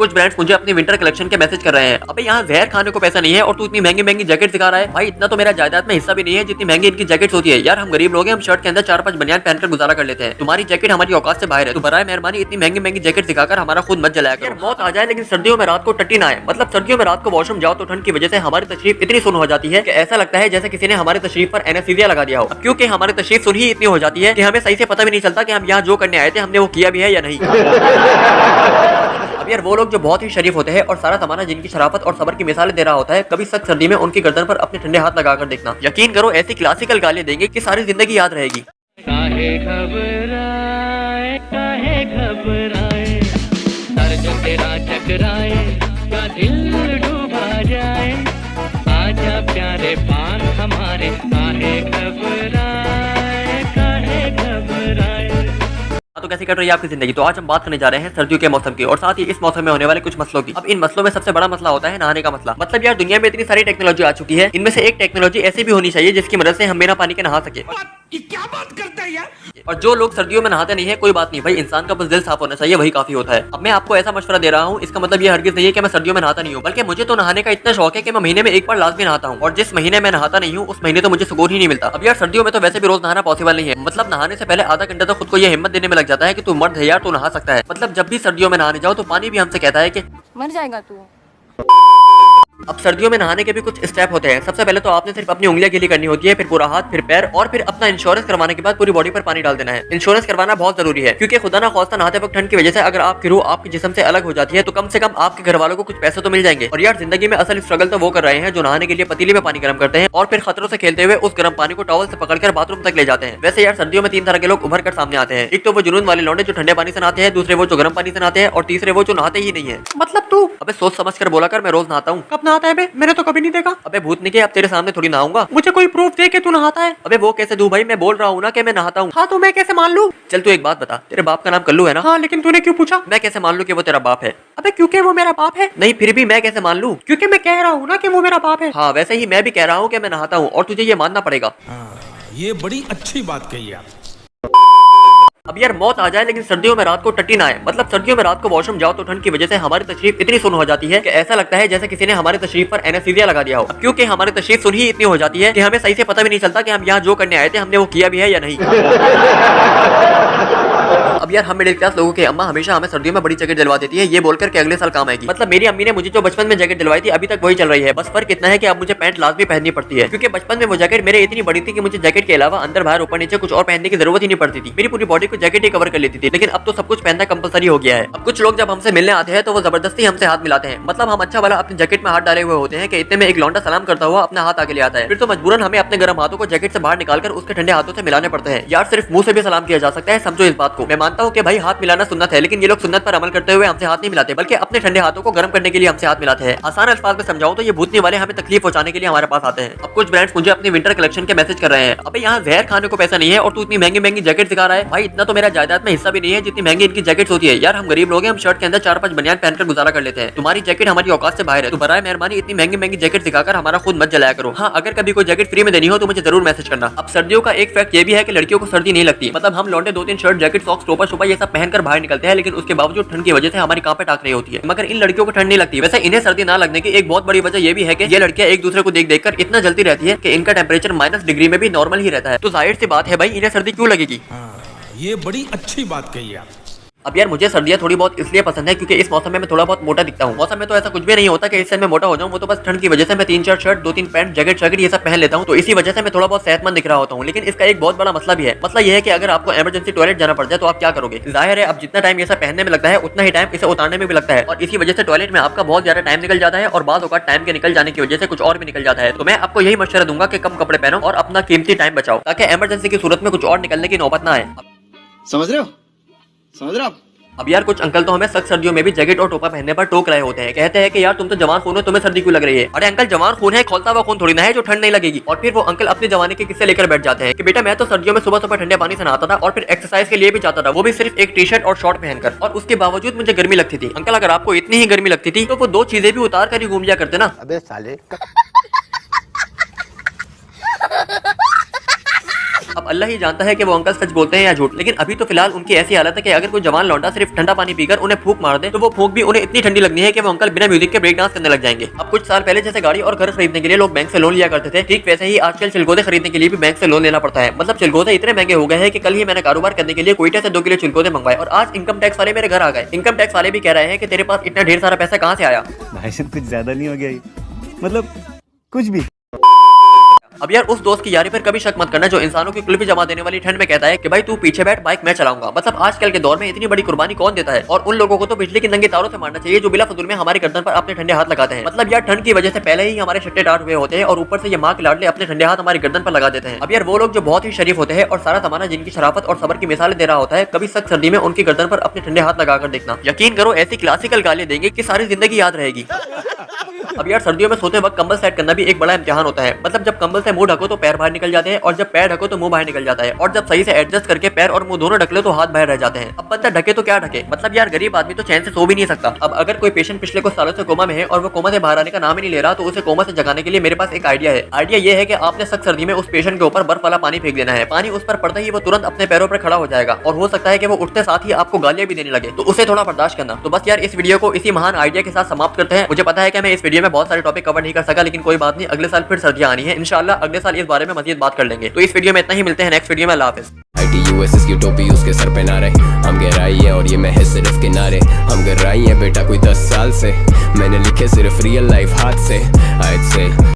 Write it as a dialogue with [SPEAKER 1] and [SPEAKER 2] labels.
[SPEAKER 1] कुछ ब्रांड्स मुझे अपनी विंटर कलेक्शन के मैसेज कर रहे हैं, अबे यहाँ जहर खाने को पैसा नहीं है और तू इतनी महंगी महंगी जैकेट दिखा रहा है। भाई इतना तो मेरा जायदाद में हिस्सा भी नहीं है जितनी महंगी इनकी जैकेट होती है। यार हम गरीब लोग हैं, हम शर्ट के अंदर 4-5 बनियान पहनकर गुजारा कर लेते हैं। तुम्हारी जैकेट हमारी औकात से बाहर है, तो बराए मेहरबानी इतनी महंगी महंगी जैकेट दिखाकर हमारा खुद मत जलाया कर। मौत आ जाए लेकिन सर्दियों में रात को टट्टी ना आए। मतलब सर्दियों में रात को वॉशरूम जाओ तो ठंड की वजह से हमारी तशरीफ इतनी सुन हो जाती है कि ऐसा लगता है जैसे किसी ने हमारी तशरीफ पर एनेस्थीसिया लगा दिया हो। क्योंकि हमारी तशरीफ सुन ही इतनी हो जाती है कि हमें सही से पता भी नहीं चलता कि हम यहाँ जो करने आए थे हमने वो किया भी है या नहीं। अब यार वो लोग जो बहुत ही शरीफ होते हैं और सारा जमाना जिनकी शराफत और सब्र की मिसालें दे रहा होता है, कभी सख्त सर्दी में उनकी गर्दन पर अपने ठंडे हाथ लगाकर देखना। यकीन करो ऐसी क्लासिकल गालियां देंगे कि सारी जिंदगी याद रहेगी।
[SPEAKER 2] काहे घबराए, काहे घबराए, सर जो तेरा टकराए, क्या दिल डूबा जाए, आजा प्यारे पास हमारे, काहे घबराए, काहे घबराए।
[SPEAKER 1] तो कैसी कट रही है आपकी जिंदगी? तो आज हम बात करने जा रहे हैं सर्दियों के मौसम की और साथ ही इस मौसम में होने वाले कुछ मसलों की। अब इन मसलों में सबसे बड़ा मसला होता है नहाने का मसला। मतलब यार दुनिया में इतनी सारी टेक्नोलॉजी आ चुकी है, इनमें से एक टेक्नोलॉजी ऐसी भी होनी चाहिए जिसकी मदद से हम बिना पानी के नहा सके।
[SPEAKER 3] ये क्या बात करता है यार?
[SPEAKER 1] और जो लोग सर्दियों में नहाते नहीं है कोई बात नहीं भाई, इंसान का बस दिल साफ होना चाहिए, वही काफी होता है। अब मैं आपको ऐसा मशवरा दे रहा हूँ, इसका मतलब ये हरगिज नहीं है कि मैं सर्दियों में नहाता नहीं हूँ, बल्कि मुझे तो नहाने का इतना शौक है कि मैं महीने में एक बार लाजमी नहाता हूँ। और जिस महीने में नहाता नहीं हूँ उस महीने तो मुझे सुकून ही नहीं मिलता। अब यार सर्दियों में तो वैसे भी रोज नहाना पॉसिबल नहीं है। मतलब नहाने से पहले आधा घंटा तो खुद को ये हिम्मत देने में लग जाता है कि तू मर्द है यार, तू नहा सकता है। मतलब जब भी सर्दियों में नहाने जाओ तो पानी भी हमसे कहता है कि
[SPEAKER 4] मर जाएगा तू।
[SPEAKER 1] अब सर्दियों में नहाने के भी कुछ स्टेप होते हैं। सबसे पहले तो आपने सिर्फ अपनी उंगलियां गीली करनी होती है, फिर पूरा हाथ, फिर पैर और फिर अपना इंश्योरेंस करवाने के बाद पूरी बॉडी पर पानी डाल देना है। इंश्योरेंस करवाना बहुत जरूरी है क्योंकि खुदा ना खास्ता नहाते वक्त ठंड की वजह से अगर आपकी रूह आपके जिस्म से अलग हो जाती है तो कम से कम आपके घर वालों को कुछ पैसे तो मिल जाएंगे। और यार जिंदगी में असल स्ट्रगल तो वो कर रहे हैं जो नहाने के लिए पतीली में पानी गर्म करते हैं और फिर खतरों से खेलते हुए उस गर्म पानी को टॉवल से पकड़कर बाथरूम तक ले जाते हैं। वैसे यार सर्दियों में 3 तरह के लोग उभर कर सामने आते हैं। एक तो वो जुनून वाले लौंडे जो ठंडे पानी से नहाते हैं, दूसरे वो जो गर्म पानी से नहाते हैं और तीसरे वो जो नहाते ही नहीं है। मतलब तू अबे सोच समझ कर बोला कर, मैं रोज नहाता हूँ। कब नहाता है बे? मैंने तो कभी नहीं देखा। अबे भूतनी के अब तेरे सामने थोड़ी नहाऊंगा, मुझे कोई प्रूफ दे के तू नहाता है। अबे वो कैसे दूं भाई, मैं बोल रहा हूँ ना कि मैं नहाता हूँ। हाँ तो मैं कैसे मान लूं? चल तू एक बात बता, तेरे बाप का नाम कल्लू है ना? हाँ लेकिन तूने क्यों पूछा? मैं कैसे मान लूं कि वो तेरा बाप है? अबे क्योंकि वो मेरा बाप है। नहीं फिर भी मैं कैसे मान लूं? क्योंकि मैं कह रहा हूँ ना कि वो मेरा बाप है। हाँ वैसे ही मैं भी कह रहा हूँ कि मैं नहाता हूँ और तुझे ये मानना पड़ेगा।
[SPEAKER 3] ये बड़ी अच्छी बात कही आप।
[SPEAKER 1] अब यार मौत आ जाए लेकिन सर्दियों में रात को टट्टी ना आए। मतलब सर्दियों में रात को वॉशरूम जाओ तो ठंड की वजह से हमारी तशरीफ इतनी सुन हो जाती है कि ऐसा लगता है जैसे किसी ने हमारी तशरीफ पर एनेस्थीसिया लगा दिया हो। क्योंकि हमारी तशरीफ सुन ही इतनी हो जाती है कि हमें सही से पता भी नहीं चलता कि हम यहाँ जो करने आए थे हमने वो किया भी है या नहीं। अब यार हम मिडिल क्लास लोगों के अम्मा हमेशा हमें सर्दियों में बड़ी जैकेट दिलवा देती है, ये बोलकर के अगले साल काम आएगी। मतलब मेरी अम्मी ने मुझे जो बचपन में जैकेट दिलवाई थी अभी तक वही चल रही है, बस फर्क इतना है कि अब मुझे पैंट लाजमी पहननी पड़ती है क्योंकि बचपन में वो जैकेट मेरे इतनी बड़ी थी कि मुझे जैकेट के अलावा अंदर बाहर ऊपर नीचे कुछ और पहनने की जरूरत ही नहीं पड़ती थी। मेरी पूरी बॉडी को जैकेट ही कवर कर लेती थी। लेकिन अब तो सब कुछ पहनना कंपलसरी हो गया है। अब कुछ लोग जब हमसे मिलने आते हैं तो वो जबरदस्ती हमसे हाथ मिलाते हैं। मतलब हम अच्छा वाला अपनी जैकेट में हाथ डाले हुए होते हैं कि इतने में एक लौंडा सलाम करता हुआ अपना हाथ आगे ले आता है। फिर तो मजबूरन हमें अपने गर्म हाथों को जैकेट से बाहर निकालकर उसके ठंडे हाथों से मिलाने पड़ते हैं। यार सिर्फ मुंह से भी सलाम किया जा सकता है, समझो इस बात को। मैं मानता हूँ कि भाई हाथ मिलाना सुन्नत है, लेकिन ये लोग सुन्नत पर अमल करते हुए हमसे हाथ नहीं मिलाते बल्कि अपने ठंडे हाथों को गर्म करने के लिए हमसे हाथ मिलाते हैं। आसान अल्फाज में समझाऊं तो ये भूतनी वाले हमें तकलीफ पहुंचाने के लिए हमारे पास आते हैं। अब कुछ ब्रांड्स मुझे अपनी विंटर कलेक्शन के मैसेज कर रहे हैं, अबे यहाँ जहर खाने को पैसा नहीं है और तू इतनी महंगी महंगी जैकेट दिखा रहा है। भाई इतना तो मेरा जायदाद में हिस्सा भी नहीं है जितनी महंगी इनकी जैकेट होती है। यार हम गरीब लोग हैं, हम शर्ट के अंदर 4-5 बनियान पहनकर गुजारा कर लेते हैं। तुम्हारी जैकेट हमारी औकात से बाहर है, तो बराए मेहरबानी इतनी महंगी महंगी जैकेट दिखाकर हमारा खुद मत जलाया करो। हाँ अगर कभी कोई जैकेट फ्री में देनी हो तो मुझे जरूर मैसेज करना। अब सर्दियों का एक फैक्ट ये भी है कि लड़कियों को सर्दी नहीं लगती। मतलब हम लौंडे 2-3 शर्ट जैकेट सॉक्स टोपा शोपा ये सब पहनकर बाहर निकलते हैं, लेकिन उसके बावजूद ठंड की वजह से हमारी कांपे टाक रही होती है। मगर इन लड़कियों को ठंड नहीं लगती। वैसे इन्हें सर्दी ना लगने की एक बहुत बड़ी वजह ये भी है कि ये लड़कियां एक दूसरे को देख देखकर इतना जलती रहती है कि इनका टेम्परेचर माइनस डिग्री में भी नॉर्मल ही रहता है। तो जाहिर सी बात है भाई इन्हें सर्दी क्यों लगेगी।
[SPEAKER 3] ये बड़ी अच्छी बात कही आप।
[SPEAKER 1] अब यार मुझे सर्दियां थोड़ी बहुत इसलिए पसंद है क्योंकि इस मौसम में मैं थोड़ा बहुत मोटा दिखता हूँ। मौसम में तो ऐसा कुछ भी नहीं होता कि इससे मैं मोटा हो जाऊँ, वो तो बस ठंड की वजह से मैं 3-4 शर्ट 2-3 पैंट जैकेट शैकेट ये सब पहन लेता हूँ, तो इसी वजह से मैं थोड़ा बहुत सेहतमंद दिख रहा होता हूँ। लेकिन इसका एक बहुत बड़ा मसला भी है। मसला ये है कि अगर आपको इमरजेंसी टॉयलेट जाना पड़ जाए तो आप क्या करोगे। जाहिर है अब जितना टाइम ये सब पहनने में लगता है उतना ही टाइम इसे उतारने में भी लगता है, और इसी वजह से टॉयलेट में आपका बहुत ज्यादा टाइम निकल जाता है और बाद औकात टाइम के निकल जाने की वजह से कुछ और भी निकल जाता है। तो मैं आपको यही मशवरा दूंगा कि कम कपड़े पहनो और अपना कीमती टाइम बचाओ ताकि इमरजेंसी की सूरत में कुछ और निकलने की नौबत ना आए।
[SPEAKER 5] समझ रहे हो? समझ रहे हो आप?
[SPEAKER 1] अब यार कुछ अंकल तो हमें सख्त सर्दियों में भी जैकेट और टोपा पहनने पर टोक रहे होते हैं। कहते हैं कि यार तुम तो जवान खून हो, तुम्हें सर्दी क्यों लग रही है। अरे अंकल जवान खून है, खोलता हुआ खून थोड़ी ना है जो ठंड नहीं लगेगी। और फिर वो अंकल अपने जवानी के किस्से लेकर बैठ जाते हैं कि बेटा मैं तो सर्दियों में सुबह सुबह ठंडे पानी से नहाता था और फिर एक्सरसाइज के लिए भी जाता था, वो भी सिर्फ एक टी शर्ट और शॉर्ट पहनकर, और उसके बावजूद मुझे गर्मी लगती थी। अंकल अगर आपको इतनी ही गर्मी लगती थी तो वो 2 चीजें भी उतार कर ही घूम लिया करते ना।
[SPEAKER 5] अबे साले
[SPEAKER 1] अब अल्लाह ही जानता है कि वो अंकल सच बोलते हैं या झूठ, लेकिन अभी तो फिलहाल उनकी ऐसी हालत है कि अगर कोई जवान लौंडा सिर्फ ठंडा पानी पीकर उन्हें फूंक मार दे तो वो फूंक भी उन्हें इतनी ठंडी लगनी है कि वो अंकल बिना म्यूजिक के ब्रेक डांस करने लग जाएंगे। अब कुछ साल पहले जैसे गाड़ी और घर खरीदने के लिए लोग बैंक से लोन लिया करते थे, ठीक वैसे ही आजकल चिलगोजे खरीदने के लिए भी बैंक से लोन लेना पड़ता है। मतलब चिलगोजे इतने महंगे हो गए हैं कि कल ही मैंने कारोबार करने के लिए कोयटा से 2 किलो चिलगोजे मंगवाए और आज इनकम टैक्स वाले मेरे घर आ गए। इनकम टैक्स वाले भी कह रहे हैं कि तेरे पास इतना ढेर सारा पैसा कहाँ से आया।
[SPEAKER 4] भाई साहब कुछ ज्यादा नहीं हो गया ये? मतलब कुछ भी।
[SPEAKER 1] अब यार उस दोस्त की यारी पर कभी शक मत करना जो इंसानों की कुल्फी जमा देने वाली ठंड में कहता है कि भाई तू पीछे बैठ, बाइक मैं चलाऊंगा। मतलब आजकल के दौर में इतनी बड़ी कुर्बानी कौन देता है, और उन लोगों को तो बिजली की नंगे तारों से मारना चाहिए जो बिला फजूल में हमारे गर्दन पर अपने ठंडे हाथ लगाते हैं। मतलब यार ठंड की वजह से पहले ही हमारे छट्टे टाट हुए होते हैं और ऊपर से ये माँ के लाडले अपने ठंडे हाथ हमारी गर्दन पर लगा देते हैं। अब यार वो लोग जो बहुत ही शरीफ होते हैं और सारा जमाना जिनकी शराफत और सबर की मिसालें दे रहा होता है, कभी सख्त सर्दी में उनकी गर्दन पर अपने ठंडे हाथ लगाकर देखना, यकीन करो ऐसी क्लासिकल गालियां देंगे कि सारी जिंदगी याद रहेगी। अब यार सर्दियों में सोते वक्त कंबल सेट करना भी एक बड़ा इम्तिहान होता है। मतलब जब कंबल से मुंह ढको तो पैर बाहर निकल जाते हैं और जब पैर ढको तो मुंह बाहर निकल जाता है, और जब सही से एडजस्ट करके पैर और मुंह दोनों ढक ले तो हाथ बाहर रह जाते हैं। अब बंदा ढके तो क्या ढके, मतलब यार गरीब आदमी तो चैन से सो भी नहीं सकता। अब अगर कोई पेशेंट पिछले कुछ सालों से कोमा में है और वो कोमा से बाहर आने का नाम ही नहीं ले रहा तो उसे कोमा से जगाने के लिए मेरे पास एक आइडिया है। आइडिया ये है कि आपने सख्त सर्दी में उस पेशेंट के ऊपर बर्फ वाला पानी फेंक देना है। पानी उस पर पड़ते ही वो तुरंत अपने पैरों पर खड़ा हो जाएगा और हो सकता है कि वो उठते साथ ही आपको गालियां भी देने लगे, तो उसे थोड़ा बर्दाश्त करना। तो बस यार इस वीडियो को इसी महान आइडिया के साथ समाप्त करते हैं। मुझे पता है कि मैं इस वीडियो में बहुत सारे टॉपिक कवर नहीं कर सका, लेकिन कोई बात नहीं, अगले साल फिर सर्दियां आनी है इंशाल्लाह। अगले साल इस बारे में मजीद बात कर लेंगे। तो इस वीडियो में इतना ही, मिलते हैं नेक्स्ट वीडियो में। अल्लाह हाफिज़।
[SPEAKER 6] ITUSS की टोपी उसके सर पे ना रहे, हम गहराई है और ये महज सिर्फ किनारे। हम गहराई है बेटा कोई 10 साल से, मैंने लिखे सिर्फ रियल लाइफ हाथ से। आज से